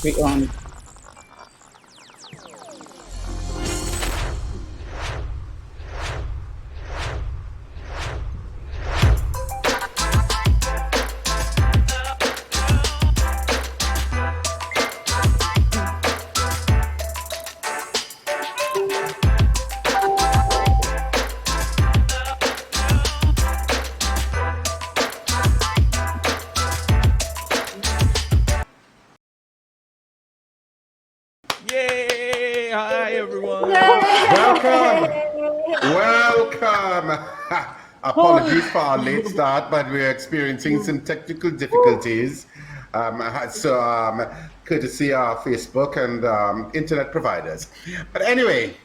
We on. Yay! Hi, everyone. Welcome. Apologies for our late start, but we're experiencing some technical difficulties. Courtesy our Facebook and internet providers. But anyway,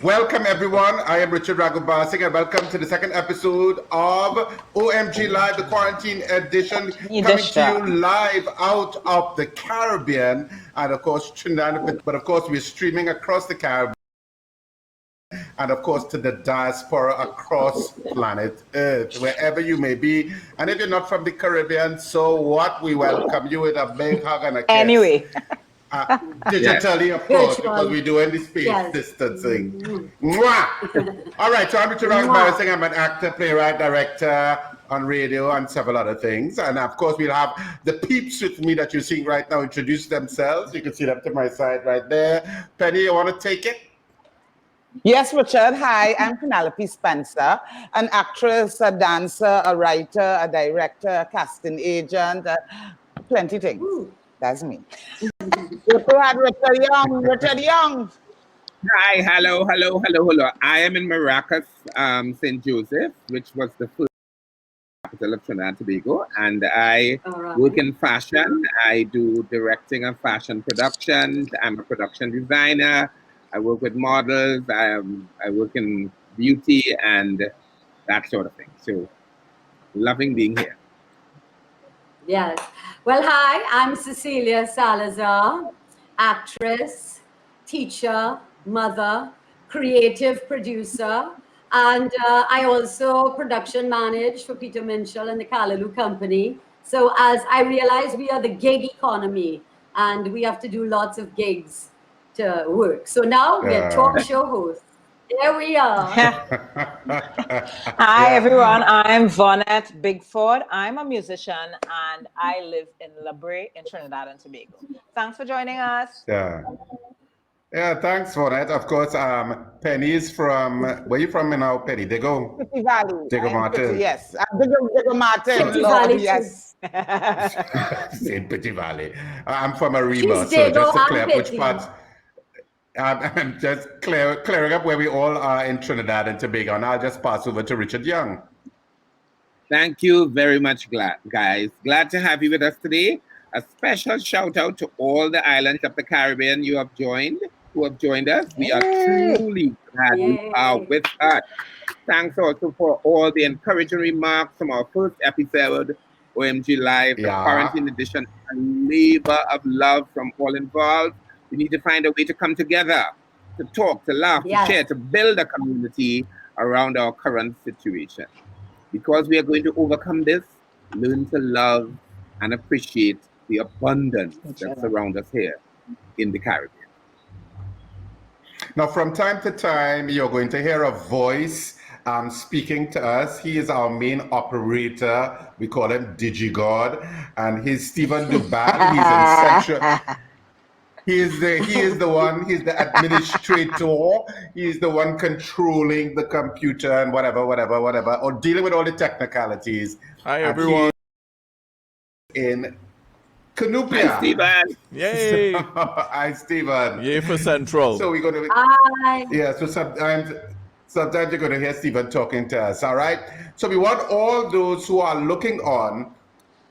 welcome everyone. I am Richard Ragoobarsingh, and welcome to the second episode of OMG Live, the quarantine edition, coming to you live out of the Caribbean and of course Trinidad, but of course we're streaming across the Caribbean and of course to the diaspora across planet Earth, wherever you may be. And if you're not from the Caribbean, so what? We welcome you with a big hug and a kiss. Anyway. Digitally, of course, because we're doing the space distancing. Mwah! All right, so I'm Richard Ragoobarsingh. I'm an actor, playwright, director on radio and several other things. And of course, we'll have the peeps with me that you're seeing right now introduce themselves. You can see them to my side right there. Penny, you want to take it? Yes, Richard. Hi, I'm Penelope Spencer, an actress, a dancer, a writer, a director, a casting agent, plenty things. That's me. Richard Young. Hi, hello. I am in Maracas, St. Joseph, which was the first capital of Trinidad and Tobago, and I work in fashion. I do directing and fashion productions. I'm a production designer. I work with models. I work in beauty and that sort of thing. So, loving being here. Yes. Well, hi, I'm Cecilia Salazar, actress, teacher, mother, creative producer, and I also production manage for Peter Minshall and the Callaloo Company. So as I realize, we are the gig economy and we have to do lots of gigs to work. So now we're talk show hosts. There we are. Hi, everyone. I'm Vaughnette Bigford. I'm a musician and I live in La Brea in Trinidad and Tobago. Thanks for joining us. Yeah, thanks for that. Of course, Penny is from, where are you from now, Penny? Diego? Petit Valley. Diego Martin. Yes. Diego Martin. Petit Valley. Yes. In Petit Valley. I'm from Ariba, so just to clear up which parts. I'm just clearing up where we all are in Trinidad and Tobago, and I'll just pass over to Richard Young. Thank you very much, guys. Glad to have you with us today. A special shout out to all the islands of the Caribbean who have joined us. We are truly glad you are with us. Thanks also for all the encouraging remarks from our first episode, OMG Live, the quarantine edition, a labor of love from all involved. We need to find a way to come together, to talk, to laugh, to share, to build a community around our current situation. Because we are going to overcome this, learn to love and appreciate the abundance that surrounds us here in the Caribbean. Now, from time to time, you're going to hear a voice speaking to us. He is our main operator. We call him DigiGod. And he's Stephen Doobal. He's in Central... He is the one, he's the administrator, he's the one controlling the computer and whatever, or dealing with all the technicalities. Hi, everyone. In Canupia. Hi, Stephen. Yay. Hi, Stephen. Yay for Central. So we're going to... Hi. Yeah, so sometimes you're going to hear Stephen talking to us, all right? So we want all those who are looking on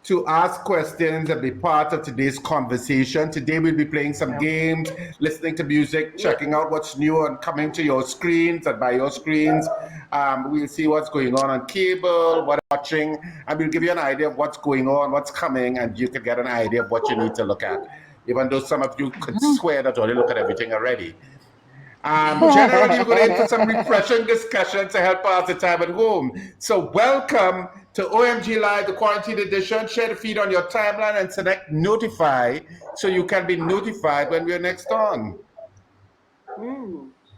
to ask questions and be part of today's conversation. Today we'll be playing some games, listening to music, checking out what's new and coming to your screens and by your screens. We'll see what's going on cable, what watching, and we'll give you an idea of what's going on, what's coming, and you can get an idea of what you need to look at, even though some of you could swear that already look at everything already. Generally, we're going in for some refreshing discussion to help pass the time at home. So welcome to OMG Live, the Quarantine Edition. Share the feed on your timeline and select Notify so you can be notified when we're next on.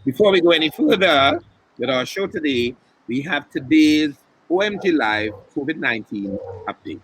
Before we go any further with our show today, we have today's OMG Live COVID-19 update.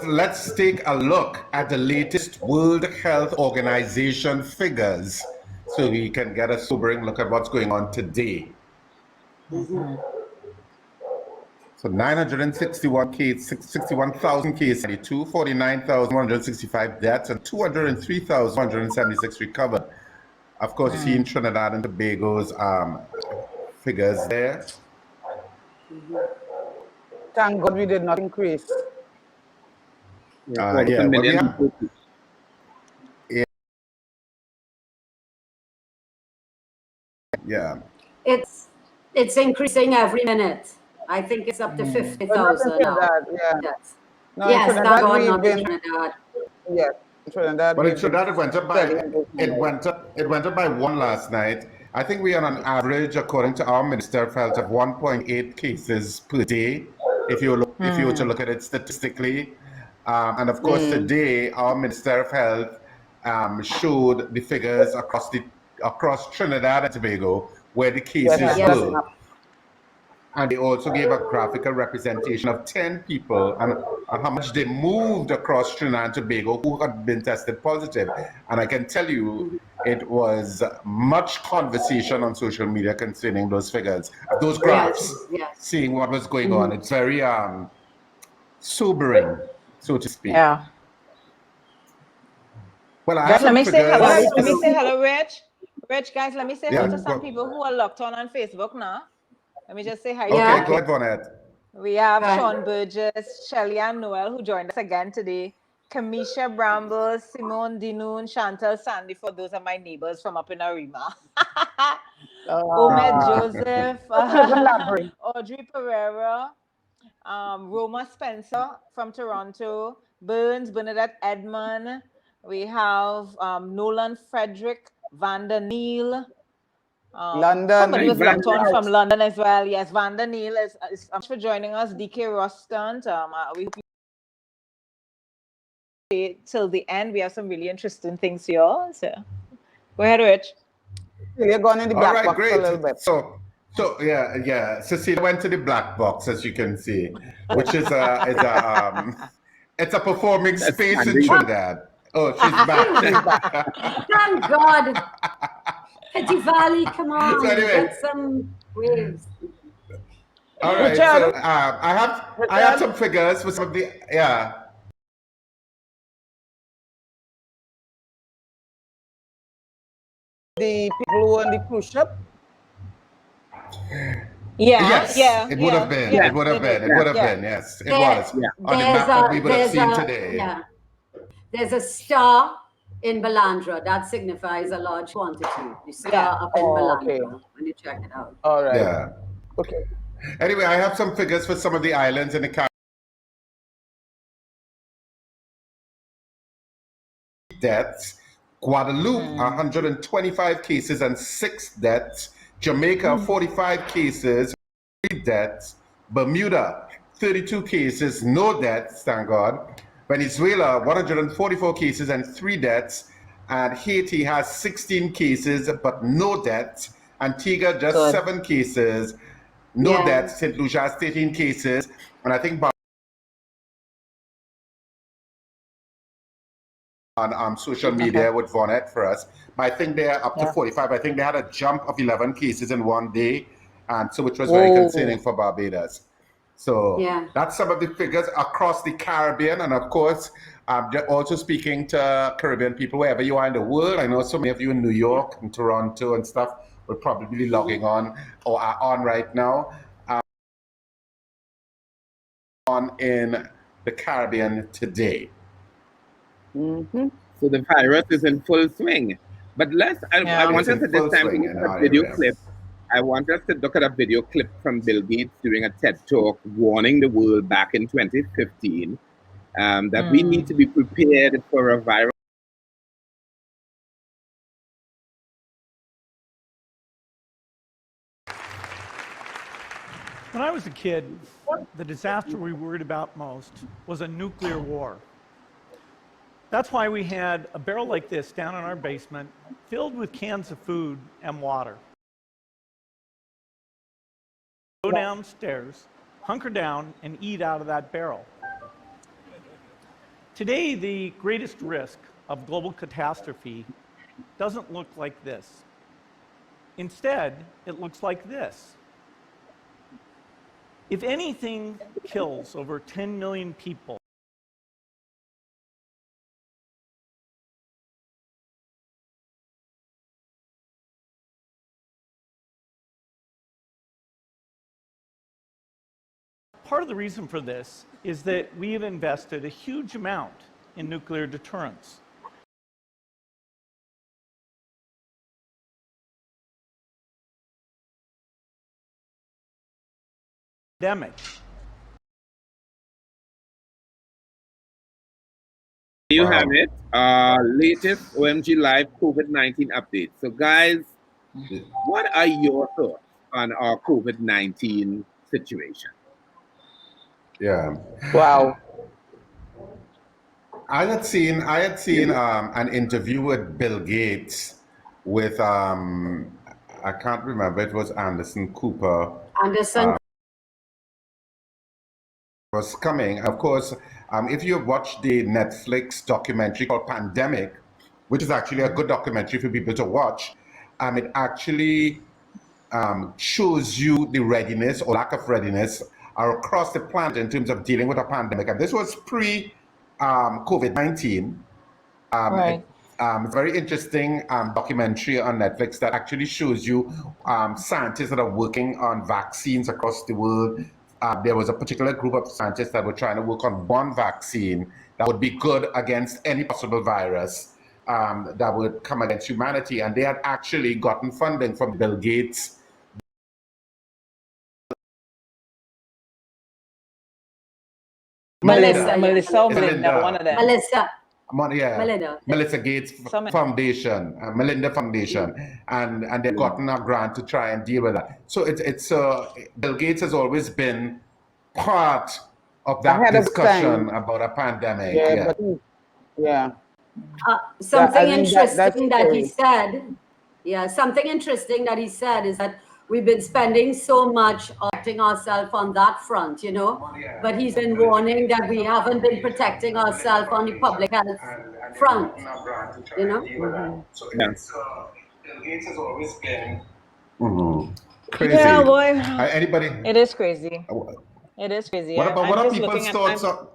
Let's take a look at the latest World Health Organization figures so we can get a sobering look at what's going on today. So 961 cases, 61,000 cases, 49,165 deaths, and 203,176 recovered. Of course, you see in Trinidad and Tobago's figures there. Thank God we did not increase. Yeah. It's increasing every minute. I think it's up to 50,000 now. Yeah. Yes. No, Yes, in thank Trinidad, God we've not in been, Trinidad. yes, in Trinidad. But in we've Trinidad, it went up by steady. one last night. I think we are on an average, according to our Minister of Health, of 1.8 cases per day. If you were to look at it statistically, and of course today our Minister of Health showed the figures across Trinidad and Tobago where the cases were. And they also gave a graphical representation of 10 people and how much they moved across Trinidad and Tobago who had been tested positive. And I can tell you, it was much conversation on social media concerning those figures, those graphs, seeing what was going on. It's very sobering, so to speak. Yeah. Well, Guys, let me say hello. Let me figures. say hello, Rich. Rich, guys, let me say hello to some go- people who are locked on Facebook now. Let me just say hi. Okay, go ahead, Vaughnette. We have Sean Burgess, Shelly and Noel, who joined us again today. Kamisha Bramble, Simone Dinoon, Chantal Sandy, for those are my neighbors from up in Arima. Omed Joseph, Audrey Pereira, Roma Spencer from Toronto, Bernadette Edmond. We have Nolan Frederick, Vanda Neal. London. Somebody was locked on from London as well. Yes, Vanda Neal is thanks for joining us. DK Rostand. We hope you till the end. We have some really interesting things here. So go ahead, Rich. You're going in the black box great. a little bit. So yeah. Cecilia went to the black box, as you can see, which is it's a performing space in Trinidad. Oh, she's back. Thank God. Petty Valley, come on, So anyway. get some waves. All right. So I have some figures for some of the The people who on the cruise ship. Yes, it would have been. It would have been. Yes, it was. On the map that we would have seen today. Yeah. There's a star in Balandra. That signifies a large quantity. The star up in Balandra when you check it out. All right. Yeah. Okay. Anyway, I have some figures for some of the islands in the Caribbean. Deaths. Guadeloupe, 125 cases and 6 deaths. Jamaica, 45 cases, 3 deaths. Bermuda, 32 cases, no deaths, thank God. Venezuela, 144 cases and 3 deaths. And Haiti has 16 cases, but no deaths. Antigua, just 7 cases, no deaths. St. Lucia has 13 cases. And I think on social media with Vaughnette for us. But I think they're up to 45. I think they had a jump of 11 cases in one day, and so which was very concerning for Barbados. So that's some of the figures across the Caribbean. And of course, also speaking to Caribbean people wherever you are in the world. I know so many of you in New York and Toronto and stuff will probably be logging on or are on right now. On in the Caribbean today. Mm-hmm. So the virus is in full swing. But I want us at this time to look at a video clip. I want us to look at a video clip from Bill Gates doing a TED Talk warning the world back in 2015 that we need to be prepared for a virus. When I was a kid, the disaster we worried about most was a nuclear war. That's why we had a barrel like this down in our basement, filled with cans of food and water. Go downstairs, hunker down, and eat out of that barrel. Today, the greatest risk of global catastrophe doesn't look like this. Instead, it looks like this. If anything kills over 10 million people, part of the reason for this is that we have invested a huge amount in nuclear deterrence. Pandemic. You have it. Latest OMG Live COVID-19 update. So guys, what are your thoughts on our COVID-19 situation? Yeah. Wow. I had seen an interview with Bill Gates with I can't remember, it was Anderson Cooper. Anderson Was coming. Of course, if you've watched the Netflix documentary called Pandemic, which is actually a good documentary for people to watch, it actually shows you the readiness or lack of readiness across the planet in terms of dealing with a pandemic. And this was pre-COVID-19. Right. It's a very interesting documentary on Netflix that actually shows you scientists that are working on vaccines across the world. There was a particular group of scientists that were trying to work on one vaccine that would be good against any possible virus that would come against humanity. And they had actually gotten funding from Bill Gates. Melissa, Melinda, one of them. Melissa Gates Foundation, Melinda Foundation, and they've gotten a grant to try and deal with that. So it's Bill Gates has always been part of that discussion about a pandemic. Something interesting that he said. Yeah, something interesting that he said is that we've been spending so much protecting ourselves on that front, you know, but he's been warning that we haven't been protecting ourselves on the public health front, you know. So Bill Gates has always been crazy. Yeah, boy. Anybody? It is crazy. It is crazy. What are people's thoughts on?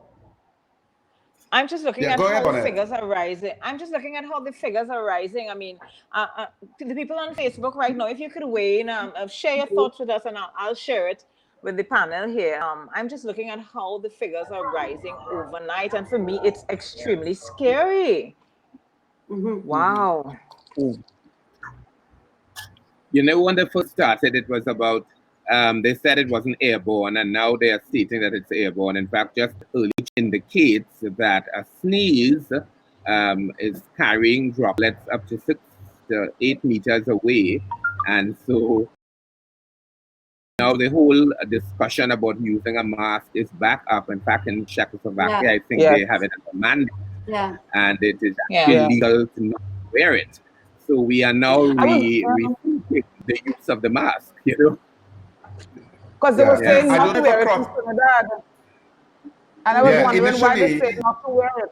I'm just looking at how the figures are rising. I'm just looking at how the figures are rising. I mean, to the people on Facebook right now, if you could weigh in, share your thoughts with us, and I'll share it with the panel here. I'm just looking at how the figures are rising overnight, and for me, it's extremely scary. Wow. You know, when they first started, it was about, they said it wasn't airborne, and now they are stating that it's airborne. In fact, just early indicates that a sneeze is carrying droplets up to 6 to 8 meters away. And so now the whole discussion about using a mask is back up. In fact, in Czechoslovakia, I think they have it as a mandate. And it is illegal to not wear it. So we are now rethinking the use of the mask, you know. Because they were saying not to wear it in Trinidad. And I was wondering why they say not to wear it.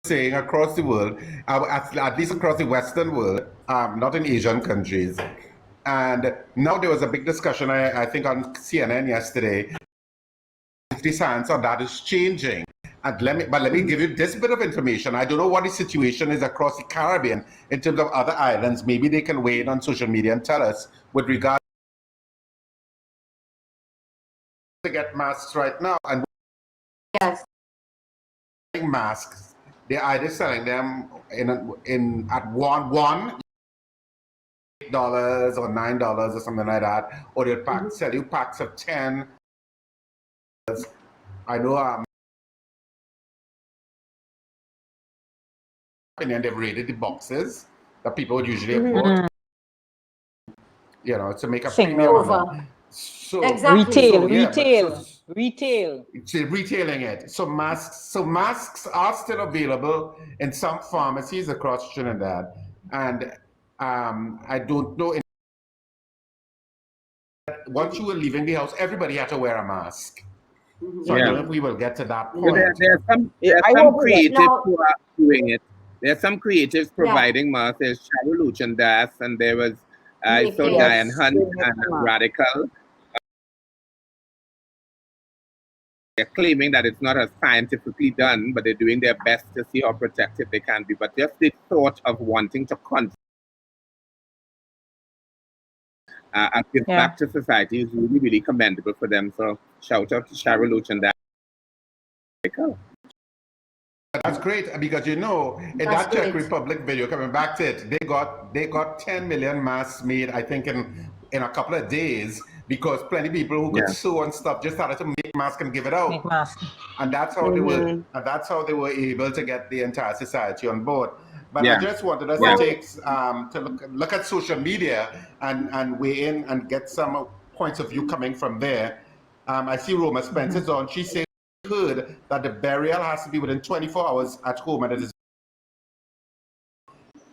Saying across the world, at least across the Western world, not in Asian countries. And now there was a big discussion, I think on CNN yesterday, if the science on that is changing. And let me give you this bit of information. I don't know what the situation is across the Caribbean in terms of other islands. Maybe they can weigh in on social media and tell us with regard to get masks right now. And Yes. masks, they're either selling them at $1 $8 or $9 or something like that, or they'll sell you packs of 10. I know and they've rated the boxes that people would usually have bought, to make a premium on them. So exactly. Retail. It's retailing it. So masks are still available in some pharmacies across Trinidad, and I don't know. Once you were leaving the house, everybody had to wear a mask. So I don't know if we will get to that point. There are some creatives who are doing it. There are some creatives providing masks. There's Shadow Luchan Das, and there was I saw Diane Hunt and Radical. They're claiming that it's not as scientifically done, but they're doing their best to see how protective they can be. But just the thought of wanting to and give back to society is really, really commendable for them. So shout out to Shadow Luchan Das. That's great, because in that Czech Republic video, coming back to it, they got 10 million masks made, I think, in a couple of days, because plenty of people who could sew and stuff just started to make masks and give it out. And that's how they were able to get the entire society on board. But I just wanted us to take to look at social media and weigh in and get some points of view coming from there. I see Roma Spencer's on. She said heard that the burial has to be within 24 hours at home, and it is.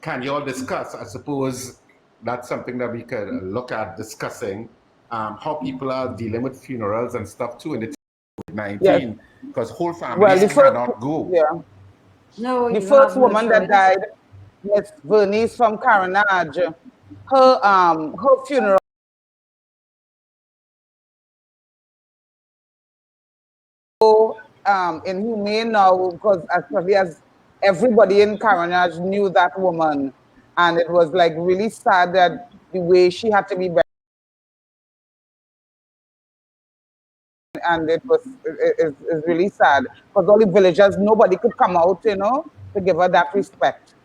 Can you all discuss? I suppose that's something that we could look at discussing, how people are dealing with funerals and stuff too in the COVID-19, because whole families cannot go. Yeah. No, the first woman that died, Miss Vernice from Carenage, her funeral. Inhumane now, because as everybody in Carenage knew that woman, and it was like really sad that the way she had to be buried, and it's really sad because all the villagers, nobody could come out, to give her that respect.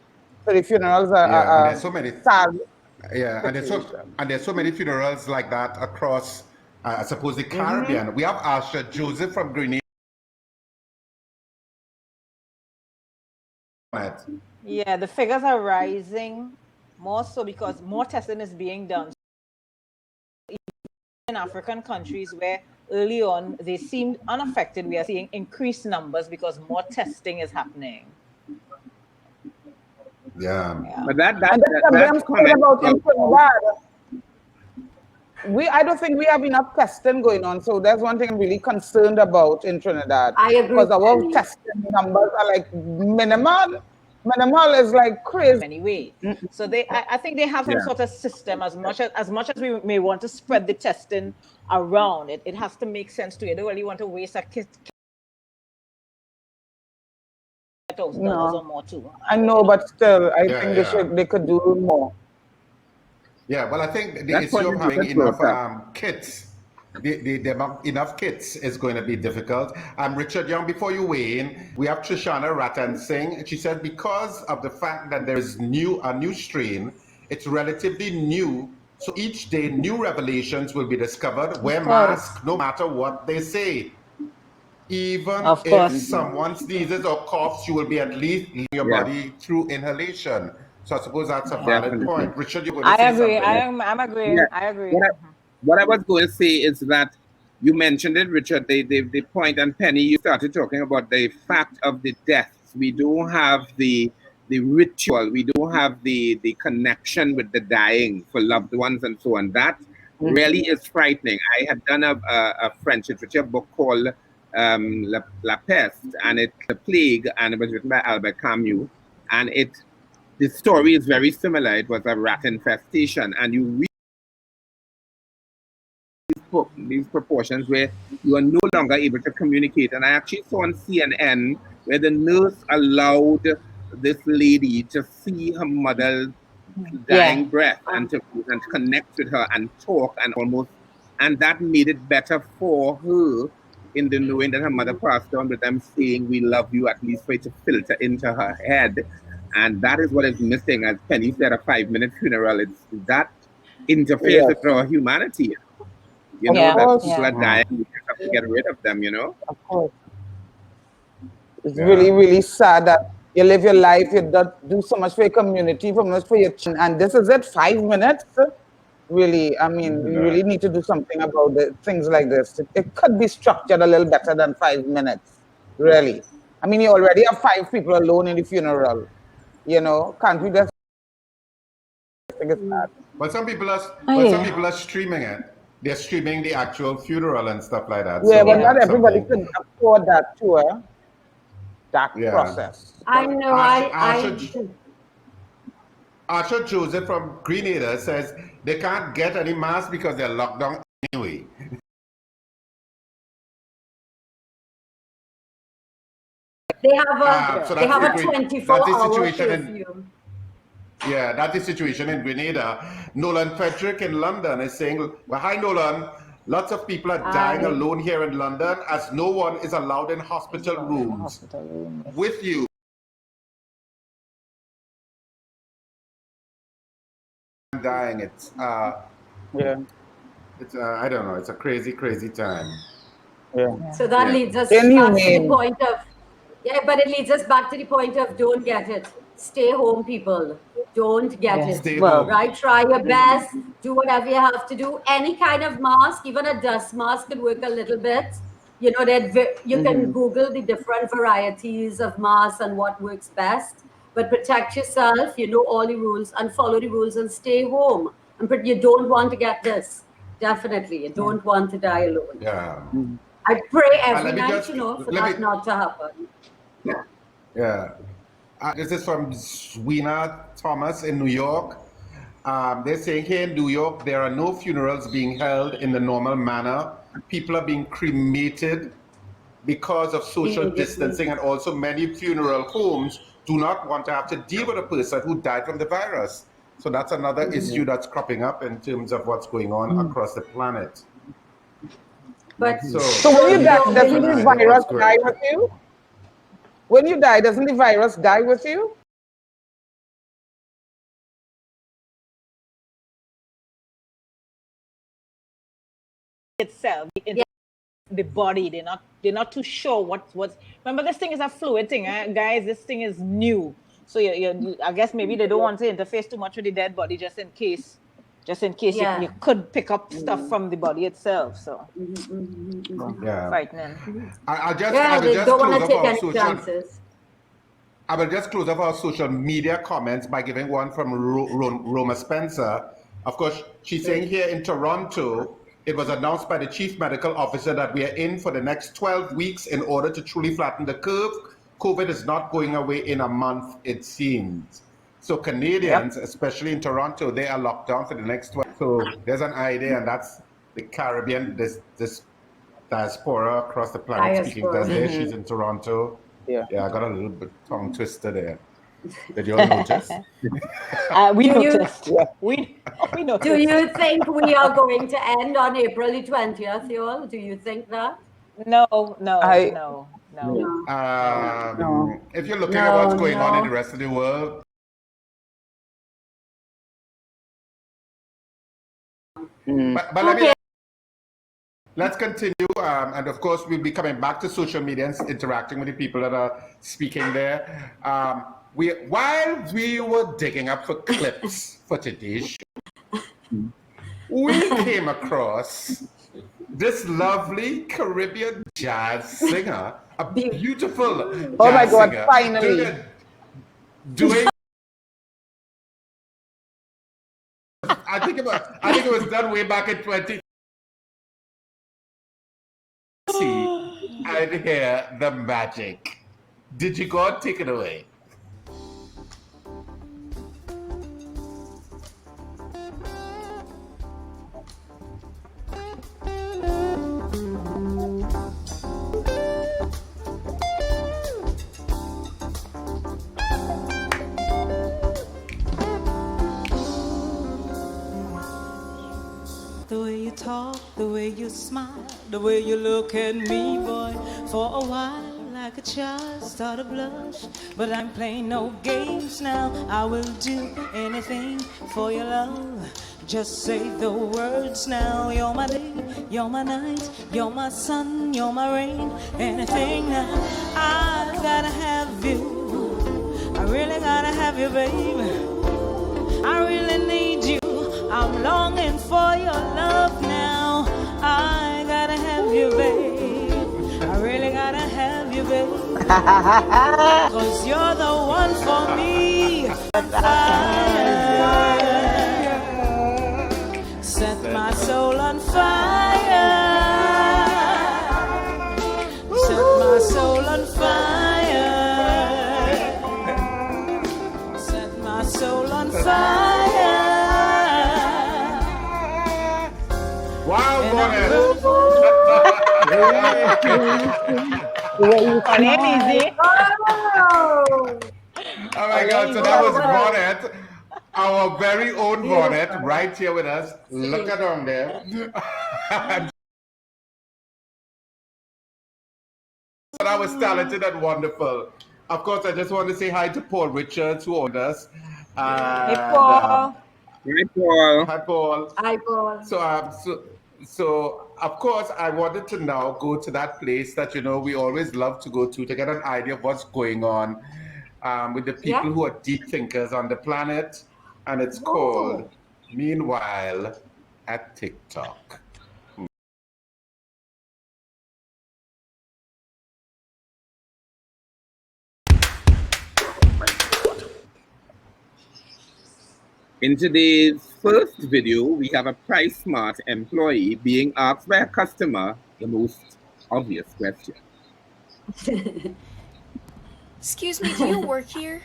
So the funerals are there's so many sad. Yeah, and there's so many funerals like that across, I suppose, the Caribbean. We have Asha Joseph from Grenada. Yeah, the figures are rising more so because more testing is being done. In African countries where early on they seemed unaffected, we are seeing increased numbers because more testing is happening. Yeah. But that's I don't think we have enough testing going on. So that's one thing I'm really concerned about in Trinidad. I agree. Because our testing numbers are like minimal. Minimal is like crazy. Anyway, so I think they have some sort of system. As much as we may want to spread the testing around, it has to make sense to you. They don't really want to waste a kit. $1,000 or more too. I know, but still, I think they could do more. Yeah, well, I think the issue of having enough kits, enough kits is going to be difficult. Richard Young, before you weigh in, we have Trishana Ratan Singh. She said because of the fact that there is a new strain, it's relatively new. So each day, new revelations will be discovered. Wear masks, no matter what they say. Even if someone sneezes or coughs, you will be at least leaving your body through inhalation. So I suppose that's a valid point. Richard, you're going to say agree. something. I'm agreeing. Yeah. I agree. What I was going to say is that you mentioned it, Richard, the point, and Penny, you started talking about the fact of the deaths. We don't have the ritual. We don't have the connection with the dying for loved ones and so on. That really is frightening. I had done a French literature book called La Peste, and it's the plague, and it was written by Albert Camus, and the story is very similar. It was a rat infestation, and you read these proportions where you are no longer able to communicate. And I actually saw on CNN where the nurse allowed this lady to see her mother's dying breath and to connect with her and talk and that made it better for her in the knowing that her mother passed on with them saying we love you, at least for it to filter into her head. And that is what is missing. As Penny said, a 5-minute funeral, it's that interferes with our humanity. That people are dying, we just have to get rid of them, Of course. It's really, really sad that you live your life, you do so much for your community, so much for your children, and this is it, 5 minutes? Really, I mean, we really need to do something about it, things like this. It could be structured a little better than 5 minutes, really. I mean, you already have 5 people alone in the funeral, can't we just figure that? But some people are streaming it. They're streaming the actual funeral and stuff like that. Yeah, but not everybody can afford that tour. That process. I know. Asha Joseph from Grenada says they can't get any masks because they're locked down anyway. They have a 24-hour curfew. Yeah, that's the situation in Grenada. Nolan Frederick in London is saying, well, hi Nolan, lots of people are dying alone here in London as no one is allowed in hospital rooms with you. Dying, it's I don't know, it's a crazy time. So that leads us back to the point of but it leads us back to the point of don't get it. Stay home, people. Don't get it. Stay home. Right? Try your best. Do whatever you have to do. Any kind of mask, even a dust mask, could work a little bit. You can Google the different varieties of masks and what works best. But protect yourself. All the rules and follow the rules and stay home. And you don't want to get this. Definitely, you don't want to die alone. Yeah. I pray every night, for that not to happen. Yeah. This is from Weiner Thomas in New York. They're saying here in New York, there are no funerals being held in the normal manner. People are being cremated because of social distancing, and also many funeral homes do not want to have to deal with a person who died from the virus. So that's another issue that's cropping up in terms of what's going on across the planet. But so when you die, doesn't the virus die with you? When you die, doesn't the virus die with you? Itself, the body, they're not too sure what's. Remember, this thing is a fluid thing, guys. This thing is new, so I guess maybe they don't want to interface too much with the dead body, just in case you could pick up stuff from the body itself. So frightening. I will just close off our social media comments by giving one from Roma Spencer. Of course, she's saying here in Toronto, it was announced by the chief medical officer that we are in for the next 12 weeks in order to truly flatten the curve. COVID is not going away in a month, it seems. So Canadians, especially in Toronto, they are locked down for the next 12. So there's an idea, and that's the Caribbean, this diaspora across the planet speaking Thursday. She's in Toronto. Yeah, I got a little bit tongue twister there. Did you all notice? We noticed. We noticed. Do you think we are going to end on April the 20th, y'all? Do you think that? No. If you're looking at what's going on in the rest of the world, but let's continue, and of course we'll be coming back to social media and interacting with the people that are speaking there. While we were digging up for clips for today's show, we came across this lovely Caribbean jazz singer, a beautiful jazz my God, singer, finally. doing I think it was done way back in 20. See and hear the magic. Did you go and take it away? the way you smile, the way you look at me, boy. For a while, like a child, start to blush, but I'm playing no games now. I will do anything for your love. Just say the words now. You're my day, you're my night, you're my sun, you're my rain. Anything now, I gotta have you. I really gotta have you, baby. I really need you. I'm longing for your love now. I gotta have you, babe. I really gotta have you, babe. 'Cause you're the one for me. Set my soul on fire. Set my soul on fire. Set my soul on fire. Wow, Vaughnette. Oh my God, so that was Vaughnette, our very own Vaughnette, right here with us. Look at her there. That was talented and wonderful. Of course, I just want to say hi to Paul Richards, who owned us. Hey, Paul. Hi, Paul. Hi, Paul. Hi, Paul. So of course, I wanted to now go to that place that, you know, we always love to go to get an idea of what's going on with the people who are deep thinkers on the planet. And it's called Meanwhile at TikTok. In today's first video, we have a price smart employee being asked by a customer the most obvious question. Excuse me, do you work here?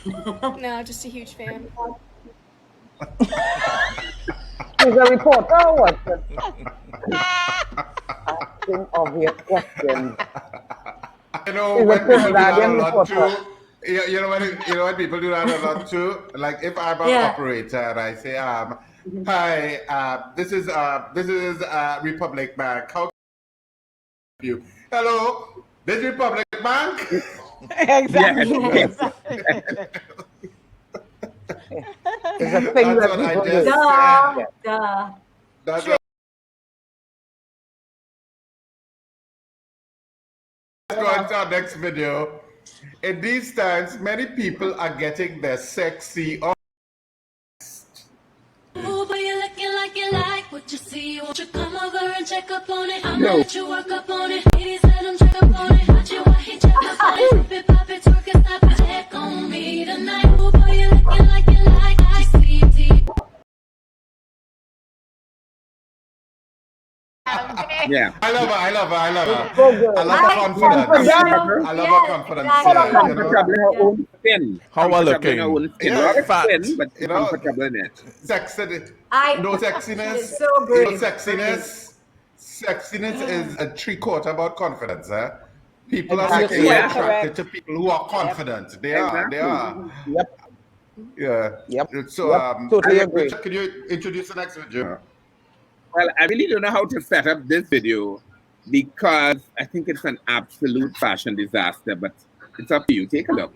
No, just a huge fan. She's a reporter or what? Asking obvious questions. You know, when people do that a lot too, you know when people do that a lot too, like if I'm an operator and I say, hi, this is Republic Bank. How can I help you? Hello, this is Republic Bank? Exactly. Yes. It's a thing That's that what I people just do. Duh. That's what Let's go into our next video. In these times, many people are getting their sexy on. Ooh, but you're looking like you like what you see. Won't you come over and check up on it? I'ma let you work up on it. Ladies, let them check up on it. Watch you while he check up on it. Flip it, pop it, twerk it, stop it. Check on me tonight. Ooh, boy, you're looking like you like. I see deep. Yeah. I love her. I love her. So good. I love her confidence. I love her confidence. Comfortable in her own skin. How are Comfortable in her own skin. Yeah. Not a Fat. skin, but You know, comfortable in it. No sexiness. It's so great. No sexiness. Sexiness is a 3/4 about confidence. People are Exactly. actually attracted to people who are confident. They are. They are. Yep. Yeah. Yep. So, Totally agree. Richard, could you introduce the next video? Well, I really don't know how to set up this video because I think it's an absolute fashion disaster, but it's up to you. Take a look.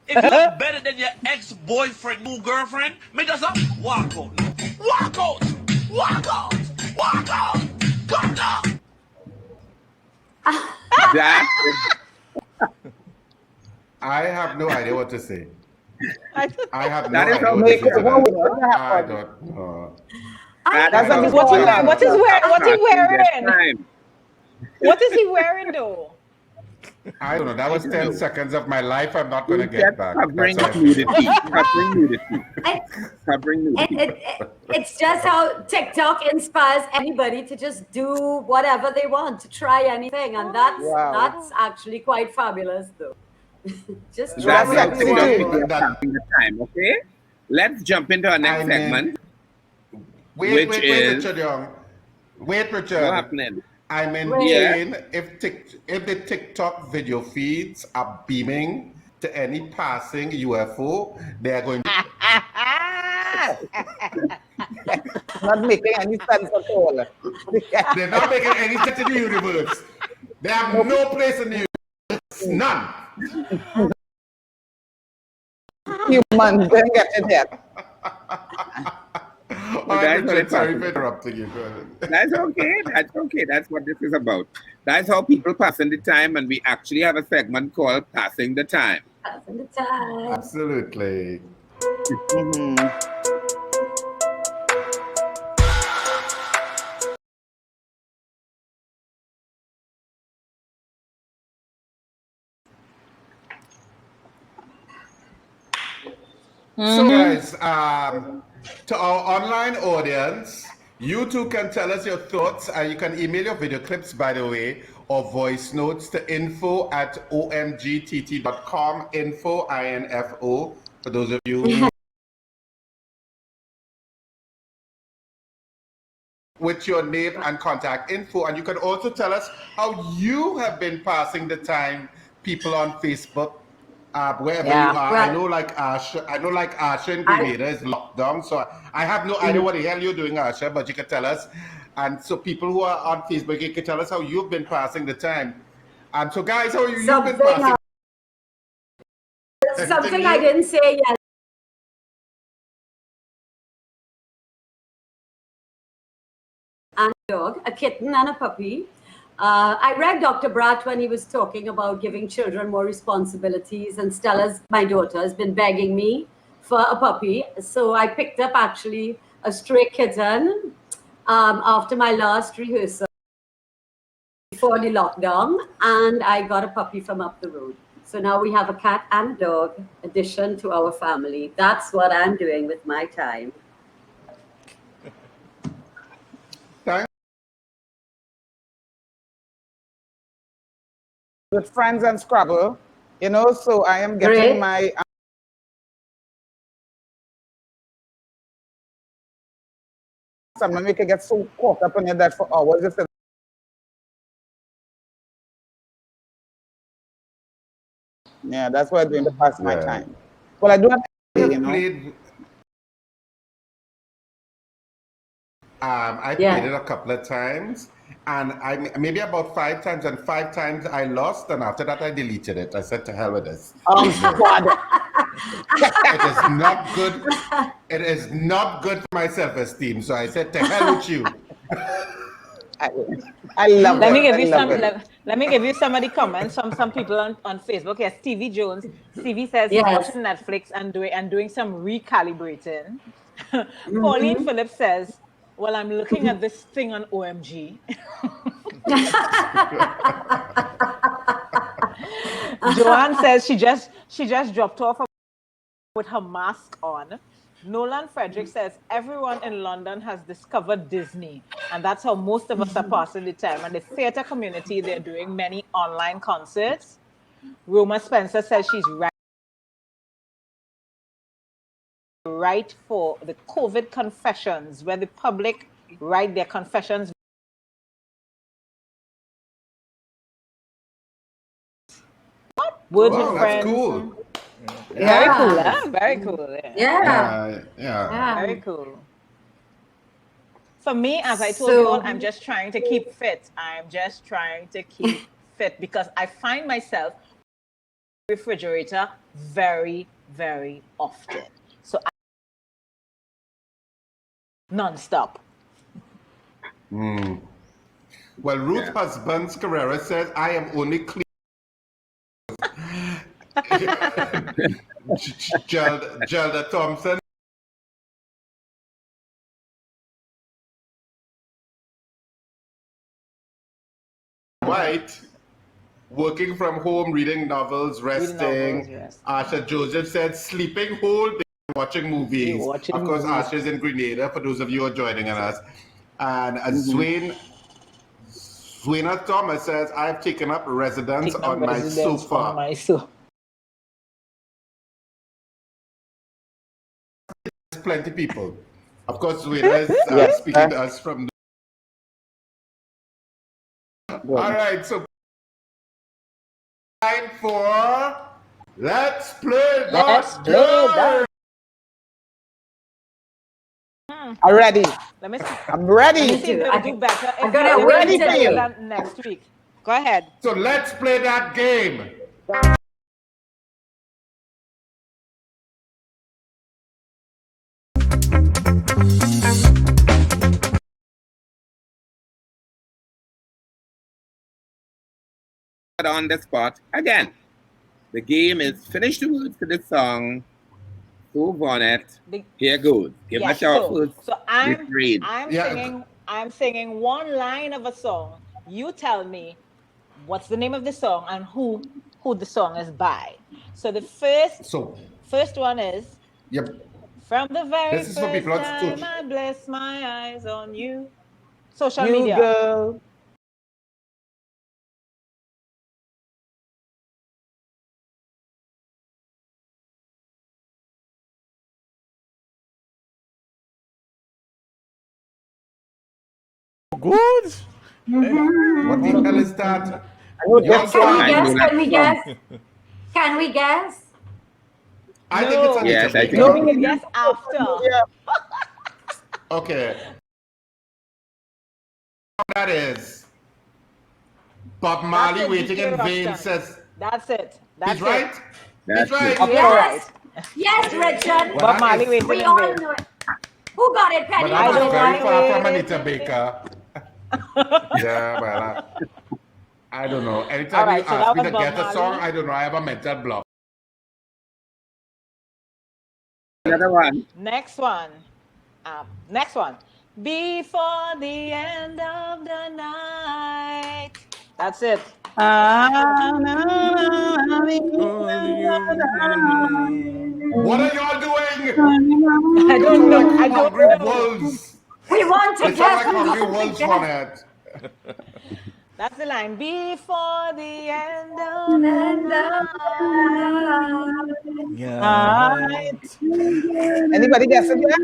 If you look better than your ex-boyfriend, new girlfriend, make us up. Walk out. Walk out. Walk out. Walk out. Go now. That I have no idea what to say. I have no That is idea how what to make say. it to work. that. I don't know. What he wearing? Time. What is he wearing though? I don't know. That was 10 seconds of my life I'm not going to Just get back. covering That's all. nudity. Covering nudity. Covering nudity. It's just how TikTok inspires anybody to just do whatever they want, to try anything, and that's actually quite fabulous, though. Just try That's whatever you exactly want. what having the time, okay? Let's jump into our next segment. Wait, which Richard is Young. Wait, Richard. what's happening? I maintain if the TikTok video feeds are beaming to any passing UFO, they are going to Not making any sense at all. They're not making any sense in the universe. They have no place in the universe. None. Humans didn't get it yet. Sorry for interrupting you. Go ahead. That's okay. That's okay. That's what this is about. That's how people passing the time, and we actually have a segment called Passing the Time. Passing the time. Absolutely. So guys, to our online audience, you too can tell us your thoughts, and you can email your video clips, by the way, or voice notes to info@omgtt.com, info, I-N-F-O, for those of you with your name and contact info. And you can also tell us how you have been passing the time, people on Facebook, wherever you are. Well, I know like Asha in Grenada is locked down, so I have no idea what the hell you're doing, Asha, but you can tell us. And so people who are on Facebook, you can tell us how you've been passing the time. And so guys, how you've been passing? Something I didn't say yet. And a dog, a kitten and a puppy. I read Dr. Bratt when he was talking about giving children more responsibilities, and Stella's, my daughter, has been begging me for a puppy. So I picked up actually a stray kitten after my last rehearsal before the lockdown, and I got a puppy from up the road. So now we have a cat and a dog addition to our family. That's what I'm doing with my time. With friends and Scrabble, you know, so I am getting my someone we can get so caught up in it that for hours just yeah, that's what I'm doing to pass my time. Well, I do have you know. I played it a couple of times, and maybe about 5 times, and 5 times I lost, and after that I deleted it. I said to hell with this. Oh God. It is not good. It is not good for my self-esteem. So I said to hell with you. I love let it. Me give you some. Let me give you some of the comments from some people on Facebook. Yes, Stevie Jones. Stevie says he's watching Netflix and doing some recalibrating. Pauline Phillips says, well, I'm looking at this thing on OMG. Joanne says she just dropped off with her mask on. Nolan Frederick says everyone in London has discovered Disney, and that's how most of us are passing the time. And the theatre community, they're doing many online concerts. Roma Spencer says she's right for the COVID confessions, where the public write their confessions. Words with friends. That's cool. Very cool, huh? Very cool. Yeah. Very cool. For me, as I told you all, I'm just trying to keep fit. I'm just trying to keep fit because I find myself in the refrigerator very, very often. So non-stop. Well, Ruth Husbands Carrera says, I am only clean. Gelda Thompson. White, working from home, reading novels, resting. Asha Joseph said, sleeping whole day, watching movies. Of course, Asha's in Grenada, for those of you who are joining us. And Weiner Thomas says, I've taken up residence on my sofa. There's plenty of people. Of course, Weiner is speaking to us from All right, so time for Let's Play that game. I'm ready. Let me see. I'm ready. Let me see if they will do better. I'm If gonna they will wait do till better you. than next week. Go ahead. So let's play that game. On the spot again. The game is finish the words to the song. So Vaughnette, here goes. Give us your first. So I'm Yeah. singing one line of a song. You tell me what's the name of the song and who the song is by. So the first one is from the very This is for first people time I bless my eyes on you. Social You media. girl. Good. What the hell is that? Can we guess? I think it's Yes, I think no, we can guess after. Okay. That is Bob Marley waiting in vain says. That's it. He's right. That's He's right. Yes. Yes, Richard. Bob Marley waiting We in all vain. know it. Who got it, Penny? But that was very far from Anita Baker. Yeah, well, I don't know. Anytime you ask me to get a song, I don't know. I have a mental block. Another one. Next one. Before the end of the night. That's it. What are y'all doing? I don't know. Like hungry wolves. We want to They sound guess. like hungry wolves on it. That's the line. Before the end of the night. Anybody guess it yet?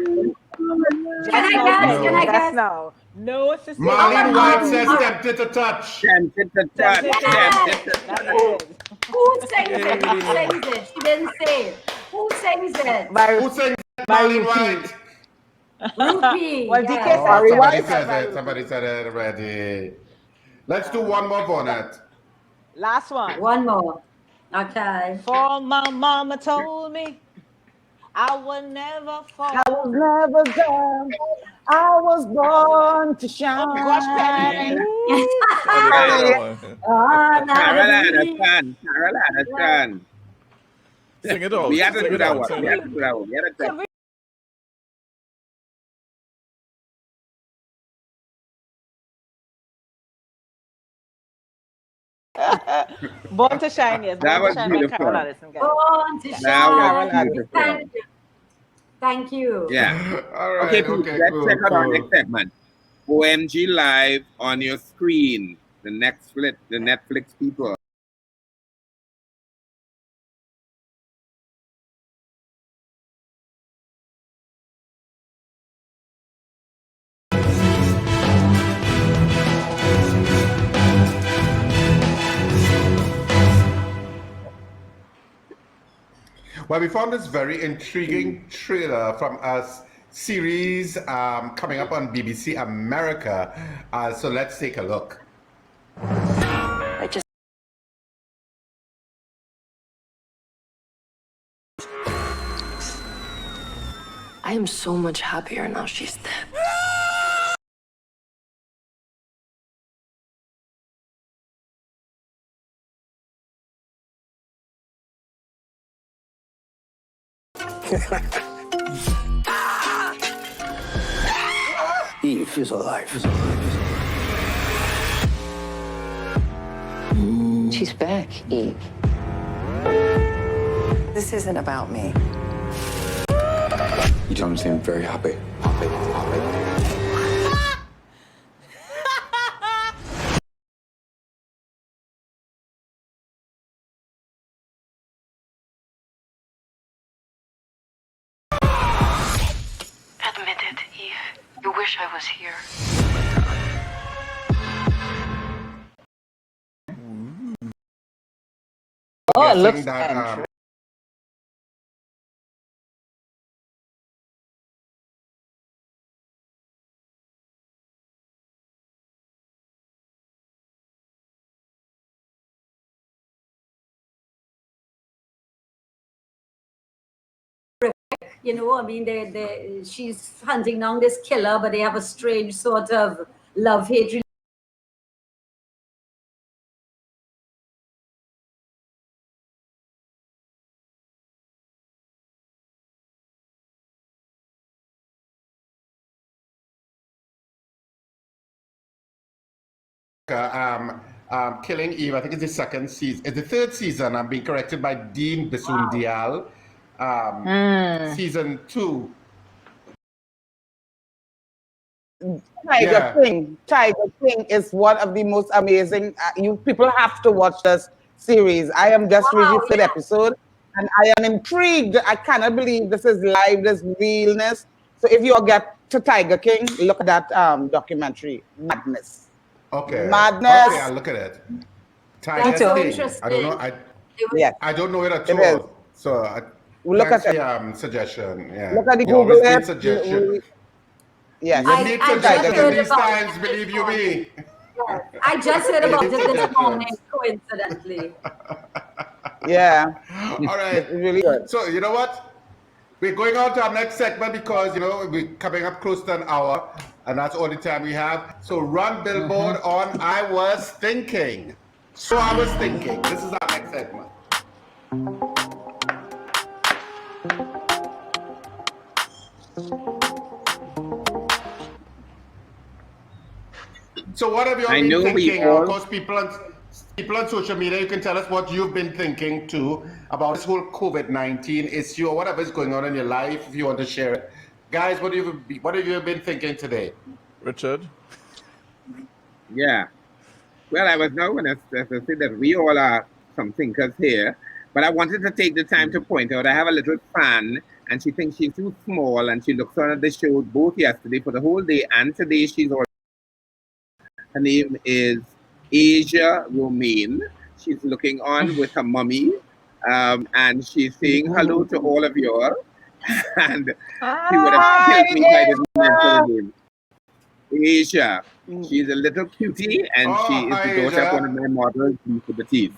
Can I guess? Now. No, sister. Marlene White says tempted to touch. Tempted to touch. Who sings it? Who sings it? She didn't say it. Who sings it? Who sings Marlene White? Rupee. Well, yes. Somebody said it already. Let's do one more, Vaughnette. Last one. One more. Okay. For my mama told me I would never fall. I was never done. I was born to shine. Oh gosh, Penny. Carolina Sun. Sing it all. We had to do that one. Born to shine, yes. That was beautiful. Born to shine. Thank you. Yeah. All right. Okay, let's check out our next segment. OMG Live on your screen. The Netflix people. Well, we found this very intriguing trailer from a series coming up on BBC America. So let's take a look. I am so much happier now she's dead. Eve is alive. She's back, Eve. This isn't about me. You don't seem very happy. Admit it, Eve. You wish I was here. Oh, it looks that, you know, I mean, she's hunting down this killer, but they have a strange sort of love-hate Killing Eva, I think it's the second season. It's the third season. I'm being corrected by Dean Bisundial. Season 2. Tiger King is one of the most amazing. You people have to watch this series. I am just reviewing the episode, and I am intrigued. I cannot believe this is live, this realness. So if you get to Tiger King, look at that documentary, Madness. Okay. Madness. Okay, I'll look at it. Tiger King. So interesting. I don't know. I don't know it at all. So look at the suggestion. Yeah. Look at the Google it. Suggestion. Yes. You need suggestions these times, believe you me. Yes. I just heard about it this morning, coincidentally. Yeah. All right. It's really good. So you know what? We're going on to our next segment because, you know, we're coming up close to an hour, and that's all the time we have. So run billboard on I Was Thinking. So I was thinking. This is our next segment. So what have you all been thinking? Of course, people on social media, you can tell us what you've been thinking too about this whole COVID-19 issue or whatever is going on in your life, if you want to share it. Guys, what have you been thinking today? Richard? Yeah. Well, I was now going to say that we all are some thinkers here, but I wanted to take the time to point out I have a little fan, and she thinks she's too small, and she looks on at the show both yesterday for the whole day, and today she's all. Her name is Asia Romaine. She's looking on with her mummy, and she's saying hello to all of you all. And she would have killed me if I didn't mention her name. Asia. She's a little cutie, and she is the daughter of one of my models, Lisa Batiste.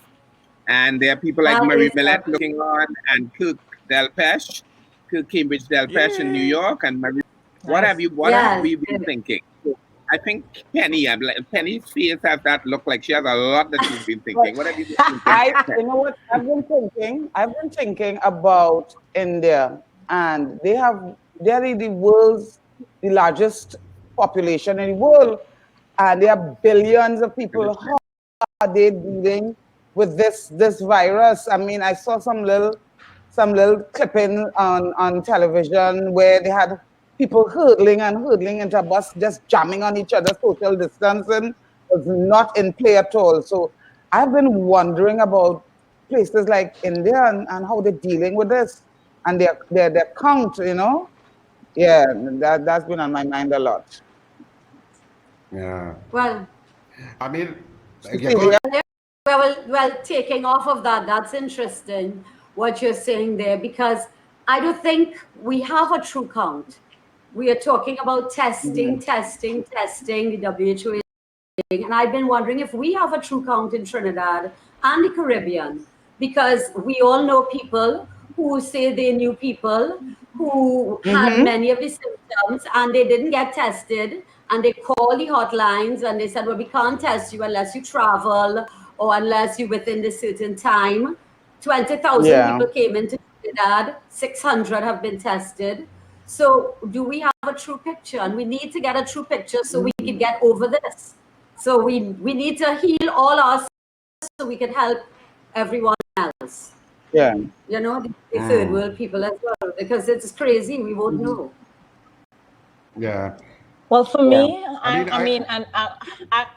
And there are people like Marie Millette looking on, and Kirk Delpeche, Kirk Cambridge Delpeche in New York, and Marie. What have we been thinking? I think Penny's face has that look like she has a lot that she's been thinking. What have you been thinking? You know what I've been thinking? I've been thinking about India, and they're the largest population in the world, and there are billions of people. How are they dealing with this virus? I mean, I saw some little clipping on television where they had people hurtling into a bus, just jamming on each other. Social distancing was not in play at all. So I've been wondering about places like India and how they're dealing with this and their count, you know. Yeah, that's been on my mind a lot. Yeah. Well, I mean, well, taking off of that, that's interesting what you're saying there, because I don't think we have a true count. We are talking about testing, the WHO is doing, and I've been wondering if we have a true count in Trinidad and the Caribbean, because we all know people who say they knew people who had many of the symptoms and they didn't get tested, and they call the hotlines and they said, well, we can't test you unless you travel or unless you're within this certain time. 20,000 people came into Trinidad, 600 have been tested. So do we have a true picture? And we need to get a true picture so we can get over this. So we need to heal all ourselves so we can help everyone else. Yeah. You know, the third world people as well, because it's crazy. We won't know. Yeah. Well, for me, I mean,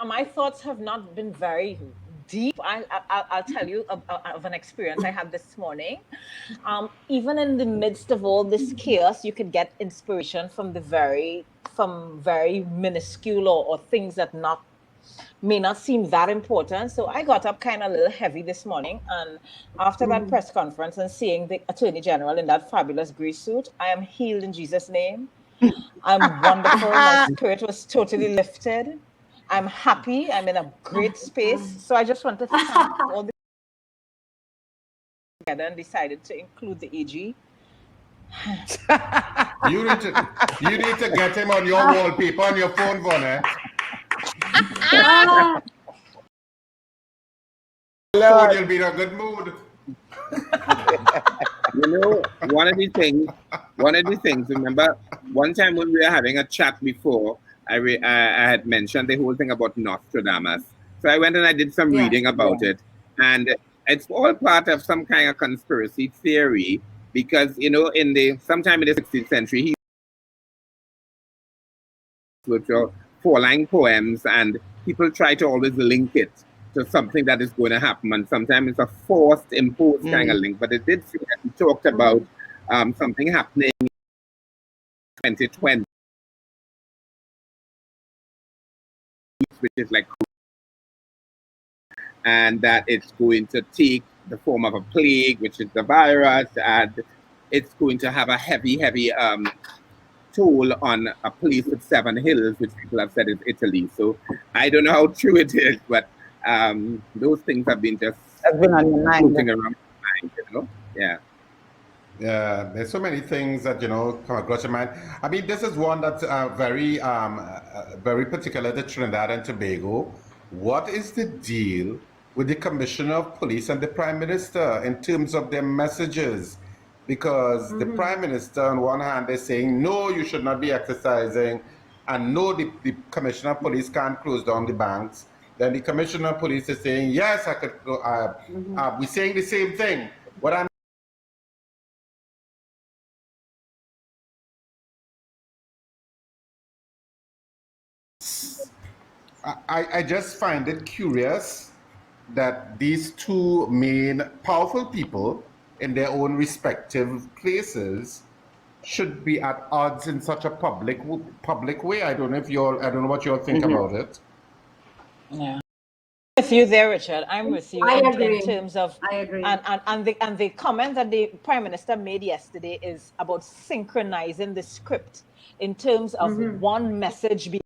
my thoughts have not been very deep. I'll tell you of an experience I had this morning. Even in the midst of all this chaos, you could get inspiration from very minuscule or things that may not seem that important. So I got up kind of a little heavy this morning, and after that press conference and seeing the Attorney General in that fabulous gray suit, I am healed in Jesus' name. I'm wonderful. My spirit was totally lifted. I'm happy. I'm in a great space. So I just wanted to thank all the together and decided to include the AG You need to get him on your wallpaper on your phone, Vaughnette. Lord, you'll be in a good mood. You know, one of the things, remember, one time when we were having a chat before, I had mentioned the whole thing about Nostradamus. So I went and I did some reading about it. And it's all part of some kind of conspiracy theory because, you know, sometime in the 16th century, he wrote 4-line poems and people try to always link it to something that is going to happen, and sometimes it's a forced, imposed kind of link. But it did feel that he talked about something happening in 2020, which is like, and that it's going to take the form of a plague, which is the virus, and it's going to have a heavy toll on a place with 7 hills, which people have said is Italy. So I don't know how true it is, but those things have been just been on your mind. floating around my mind, you know? Yeah. Yeah, there's so many things that, you know, come across your mind. I mean, this is one that's very particular to Trinidad and Tobago. What is the deal with the Commissioner of Police and the Prime Minister in terms of their messages? Because the Prime Minister, on one hand, is saying, no, you should not be exercising, and no, the Commissioner of Police can't close down the banks. Then the Commissioner of Police is saying, yes, I could go. We're saying the same thing. What I just find it curious that these two main powerful people in their own respective places should be at odds in such a public way. I don't know what you all think about it. Yeah. With you there, Richard. I'm with you in terms of I agree. And the comment that the Prime Minister made yesterday is about synchronizing the script in terms of one message being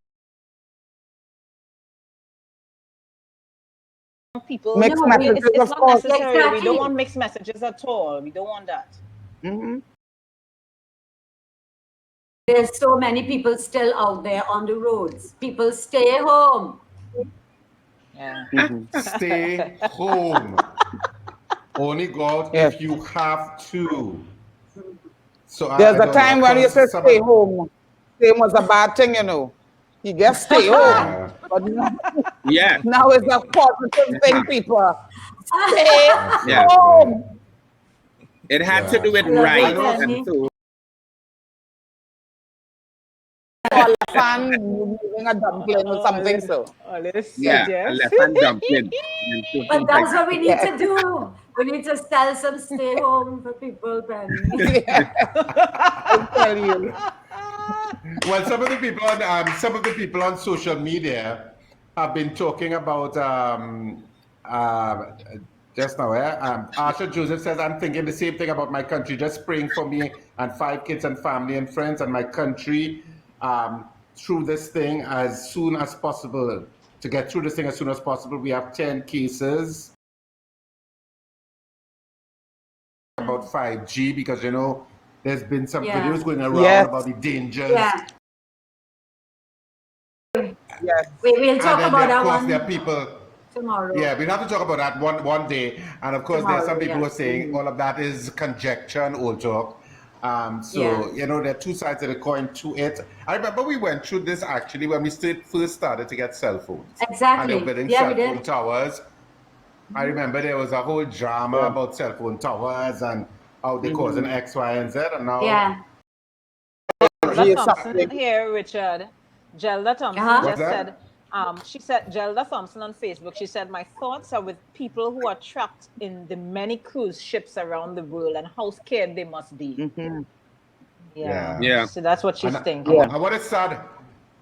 people. Mixed messages, it's of not course. necessary. Exactly. We don't want mixed messages at all. We don't want that. There's so many people still out there on the roads. People stay home. Yeah. Stay home. Only go out if you have to. So there's a time when you say stay home. Stay home was a bad thing, you know. You just stay home. But now it's a positive thing, people. Stay home. It had to do with rights and so. Elephant moving a dumpling or something so. Elephant dumpling. But that's what we need to do. We need to sell some stay home for people, Penny. I'll tell you. Well, some of the people on social media have been talking about just now. Asha Joseph says, I'm thinking the same thing about my country, just praying for me and 5 kids and family and friends and my country through this thing as soon as possible. To get through this thing as soon as possible. We have 10 cases about 5G because, you know, there's been some videos going around about the dangers. We'll talk about that one. There are people tomorrow. Yeah, we'll have to talk about that one day. And of course, tomorrow, there are some people who are saying all of that is conjecture and old talk. You know, there are two sides of the coin to it. I remember we went through this actually when we first started to get cell phones. Exactly. And they were building cell phone towers. I remember there was a whole drama about cell phone towers and how they're causing X, Y, and Z. And now... Thompson here, Richard. Gelda Thompson just said... she said, Gelda Thompson on Facebook, she said, my thoughts are with people who are trapped in the many cruise ships around the world and how scared they must be. So that's what she's thinking. And what is sad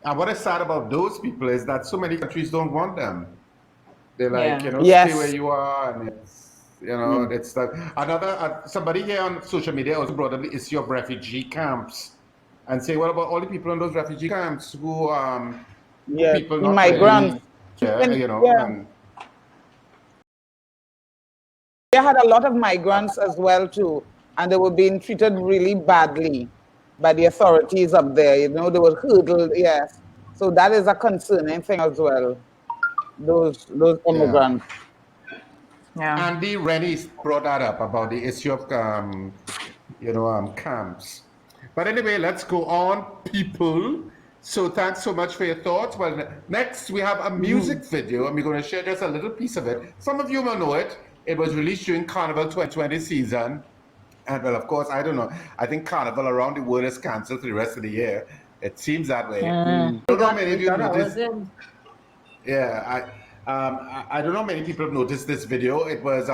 about those people is that so many countries don't want them. They're like, you know, stay where you are. And it's, you know, it's like another, somebody here on social media also brought up the issue of refugee camps and say, what about all the people in those refugee camps who, people not migrants. Really, you know, they had a lot of migrants as well too. and they were being treated really badly by the authorities up there. You know, they were hurdled, yes. So that is a concerning thing as well. Those immigrants. Yeah. Andy Rennie brought that up about the issue of camps. But anyway, let's go on, people. So thanks so much for your thoughts. Well, next we have a music video, and we're going to share just a little piece of it. Some of you may know it. It was released during Carnival 2020 season. And well, of course, I don't know. I think Carnival around the world is canceled for the rest of the year. It seems that way. I don't know many of you noticed. Yeah, I don't know many people have noticed this video. It was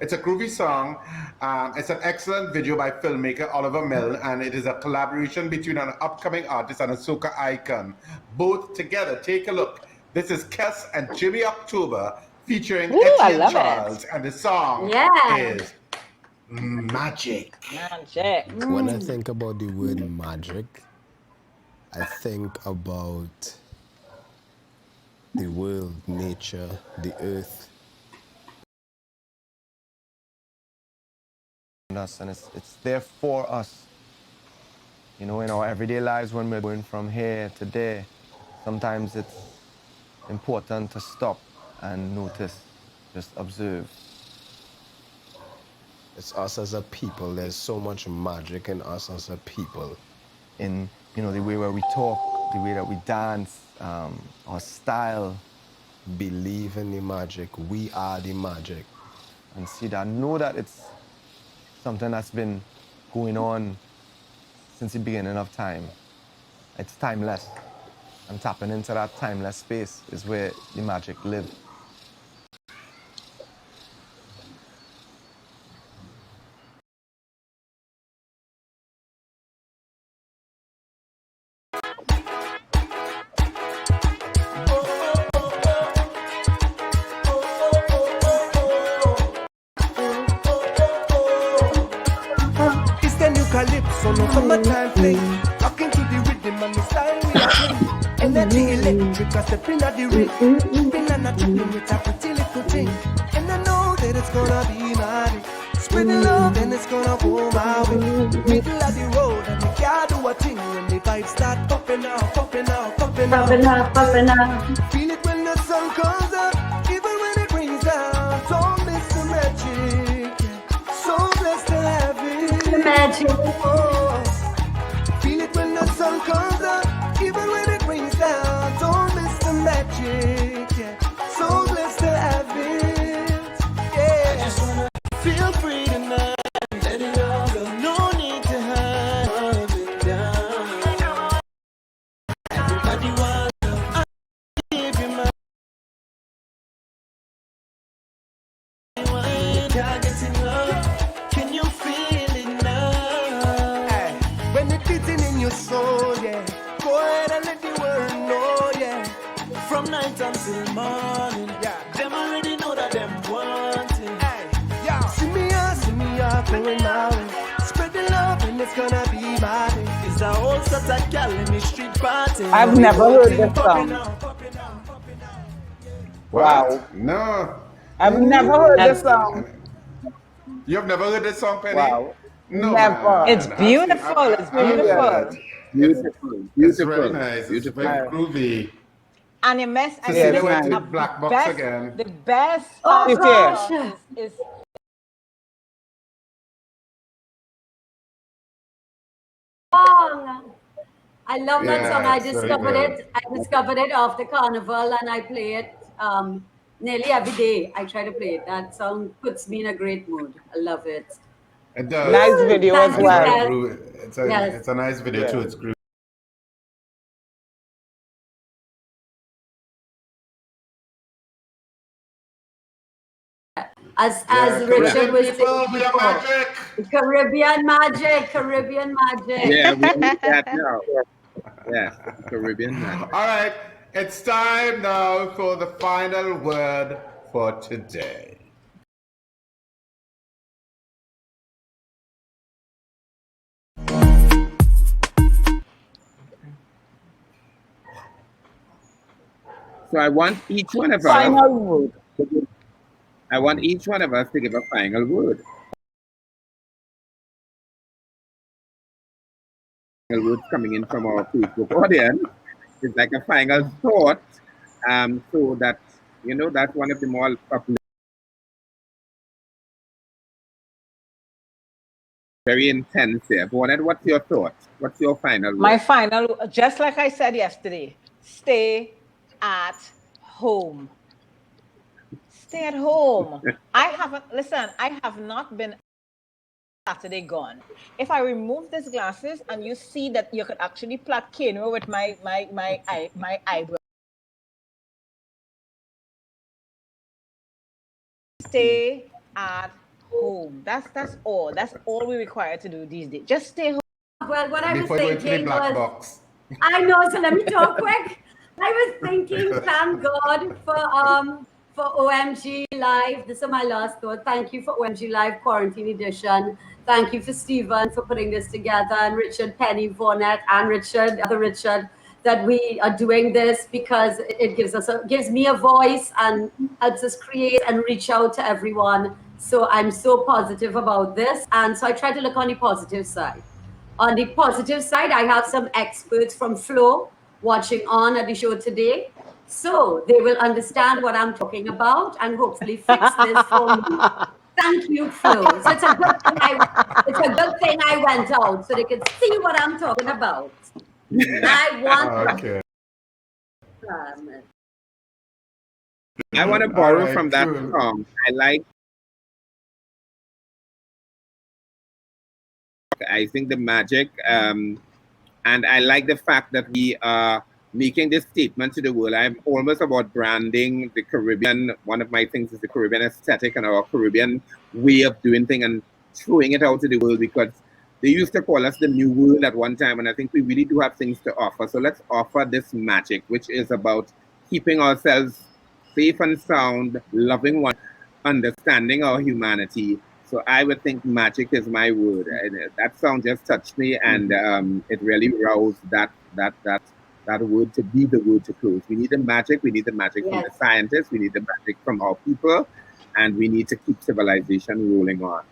it's a groovy song. It's an excellent video by filmmaker Oliver Mill, and it is a collaboration between an upcoming artist and a soca icon. Both together. Take a look. This is Kes and Jimmy October featuring Etienne Charles, and the song is Magic. When I think about the word magic, I think about the world, nature, the earth. And it's there for us. You know, in our everyday lives when we're going from here to there, sometimes it's important to stop and notice, just observe. It's us as a people. There's so much magic in us as a people. In, you know, the way where we talk, the way that we dance, our style. Believe in the magic. We are the magic. And see that, know that it's something that's been going on since the beginning of time. It's timeless. And tapping into that timeless space is where the magic lives. Calypso, no summertime fling. Rocking to the rhythm and the style we are sing. Energy electric, I step in at the ring. Spin and a tripping with a pretty little thing. And I know that it's gonna be magic. Spread the love and it's gonna go my way. Middle of the road and you can't do a thing when the vibes start popping out, popping out, popping out. Popping out, popping out. Feel it when the sun comes up, even when it rains down. Don't miss the magic. So blessed to have it. The magic. Oh, feel it when the sun comes up, even when it rains down. Don't miss the magic. Yeah. So blessed to have it. Yeah. I just wanna feel free tonight. Let it all go. No need to have it down. Everybody wants to give you my targeting love. Can you feel it now? Hey, when it's beating in your soul, yeah. Go ahead and let the world know, yeah. From night until morning, yeah. Them already know that them want it. Hey, yeah. See me out, going my way. Spread the love and it's gonna be my day. It's a whole set of gal in the street party. I've never heard this song. Wow. No. I've never heard this song. You've never heard this song, Penny? Wow. No, Never. man. It's beautiful. It's beautiful. Beautiful. It's very nice. It's very groovy. And you mess and Cecilia you went to know, the black box best, again. the best Oh, part gosh. is Song. I love that Yeah, song. I it's very discovered good. it. I discovered it after Carnival, and I play it nearly every day. I try to play it. That song puts me in a great mood. I love it. It does. Nice video as Thank you, well. Kat. Yes. It's a nice video too. It's groovy. As Caribbean Richard was people, saying we are before, magic. Caribbean magic, Caribbean magic. Yeah, we need that now. Yeah, Caribbean man. All right, it's time now for the final word for today. So I want each one of us. Final word. I want each one of us to give a final word. words coming in from our Facebook audience. It's like a final thought. So that, that's one of the more very intensive. Vaughnette, what's your thought? What's your final word? My final, just like I said yesterday, stay at home. Stay at home. I have not been Saturday gone. If I remove these glasses and you see that you could actually pluck Kano with my eyebrow. Stay at home. That's all. That's all we require to do these days. Just stay home. Well, what I was Before you go into the thinking black was, box. I know, so let me talk quick. I was thinking, thank God for OMG Live. This is my last thought. Thank you for OMG Live Quarantine Edition. Thank you for Stephen for putting this together, and Richard, Penny, Vaughnette, and Richard, other Richard, that we are doing this because it gives me a voice and helps us create and reach out to everyone. So I'm so positive about this, and so I try to look on the positive side. On the positive side, I have some experts from Flow watching on at the show today. So they will understand what I'm talking about and hopefully fix this for me. Thank you, Flo. So it's a good thing I went out so they could see what I'm talking about. I want I want to borrow from that song. I think the magic, and I like the fact that we are making this statement to the world. I'm almost about branding the Caribbean. One of my things is the Caribbean aesthetic and our Caribbean way of doing things and throwing it out to the world, because they used to call us the new world at one time, and I think we really do have things to offer. So let's offer this magic, which is about keeping ourselves safe and sound, loving one, understanding our humanity. So I would think magic is my word. That song just touched me, and it really roused that word to be the word to close. We need the magic. We need the magic from the scientists. We need the magic from our people, and we need to keep civilization rolling on.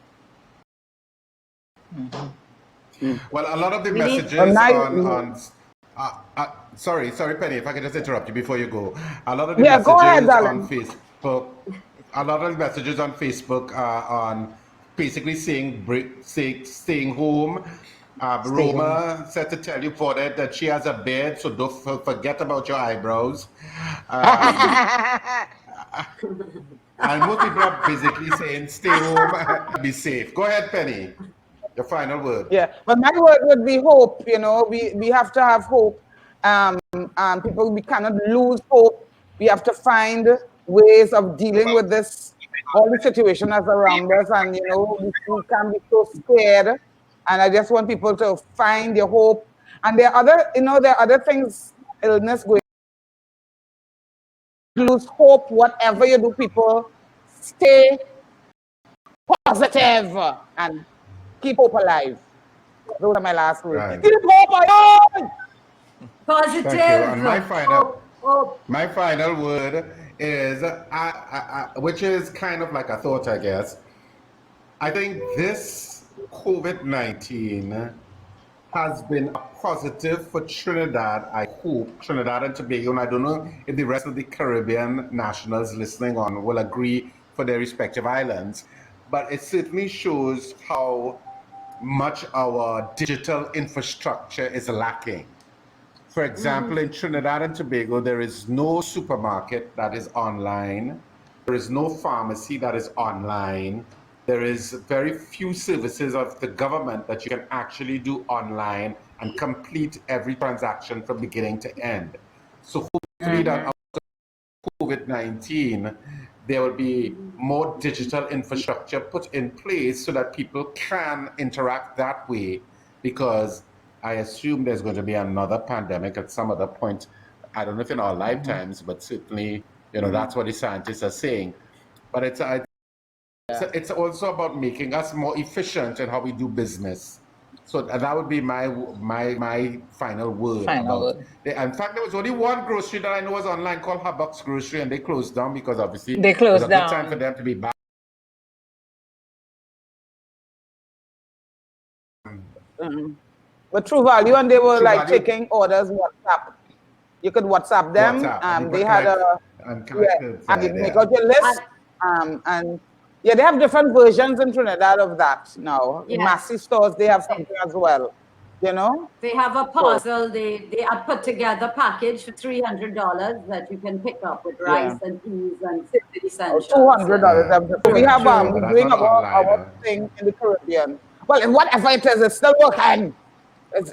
Well, a lot of the messages on sorry, Penny, if I can just interrupt you before you go. A lot of the messages on Facebook, a lot of the messages on Facebook are on basically staying home. Roma said to tell you, Vaughnette, that she has a beard, so don't forget about your eyebrows. And most people are basically saying, stay home and be safe. Go ahead, Penny. Your final word. Yeah, but my word would be hope. We have to have hope. People, we cannot lose hope. We have to find ways of dealing with this, all the situation that's around us, and we can be so scared. And I just want people to find their hope. And there are other things, illness going. Lose hope, whatever you do, people, stay positive and keep hope alive. Those are my last words. Right. Keep hope alive! Positive. Thank you. And my final word is, which is kind of like a thought, I guess. I think this COVID-19 has been a positive for Trinidad. I hope Trinidad and Tobago, and I don't know if the rest of the Caribbean nationals listening on will agree for their respective islands, but it certainly shows how much our digital infrastructure is lacking. For example, in Trinidad and Tobago, there is no supermarket that is online. There is no pharmacy that is online. There is very few services of the government that you can actually do online and complete every transaction from beginning to end. So hopefully that after COVID-19, there will be more digital infrastructure put in place so that people can interact that way, because I assume there's going to be another pandemic at some other point. I don't know if in our lifetimes, but certainly, that's what the scientists are saying. But it's also about making us more efficient in how we do business. So that would be my final word. In fact, there was only one grocery that I know was online called Hubbox Grocery, and they closed down because obviously it was a good time for them to be back. with True Value, and they were True like Value. taking orders WhatsApp. You could WhatsApp them. WhatsApp, and They had and collected and you make there. out your list. And yeah, they have different versions in Trinidad of that now. In Massy stores, they have something as well. You know, they have a parcel. They are put together package for $300 that you can pick up with rice and peas and essentials. $200. We have we're doing our thing in the Caribbean. Well, whatever it is, it's still working. It's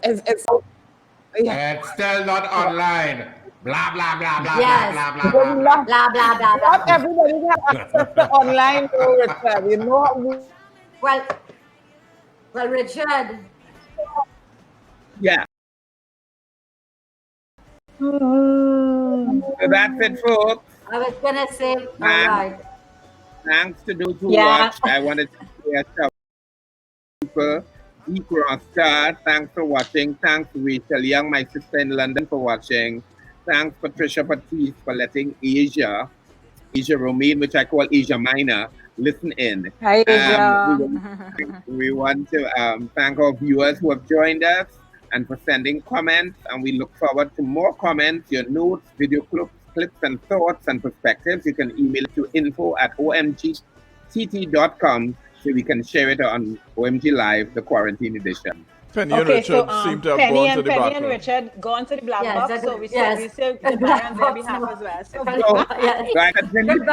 still not online. Blah blah blah blah yes. blah blah blah blah blah blah blah. Not everybody has access to online, though, Richard. You know how we... Well, Richard. Yeah. So that's it, folks. I was gonna say, all right. Thanks to those who watched. I wanted to say a shout out to people, Star. Thanks for watching. Thanks Rachel Young, my sister in London, for watching. Thanks Patricia Patisse for letting Asia Romaine, which I call Asia Minor, listen in. Hi, Asia. We want to thank our viewers who have joined us and for sending comments, and we look forward to more comments, your notes, video clips and thoughts and perspectives. You can email to info@omgtt.com so we can share it on OMG Live, the quarantine edition. Penny and Richard seem to have gone to the Penny and Richard gone to the black box, so we still goodbye on their behalf as well. So I continue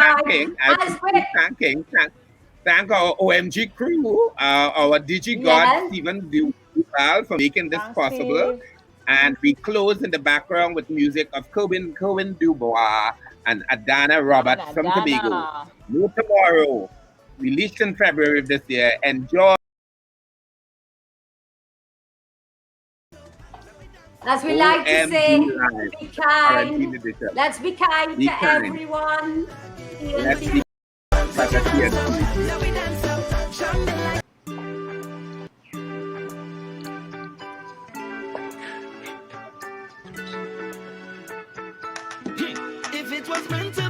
thank our OMG crew, our DG God, Stephen Doobal, for making this possible. And we close in the background with music of Coben Dubois and Adana Roberts from Tobago. No Tomorrow, released in February of this year. Enjoy. As we like to say, be kind. Let's be kind to everyone. Let's be If it was meant to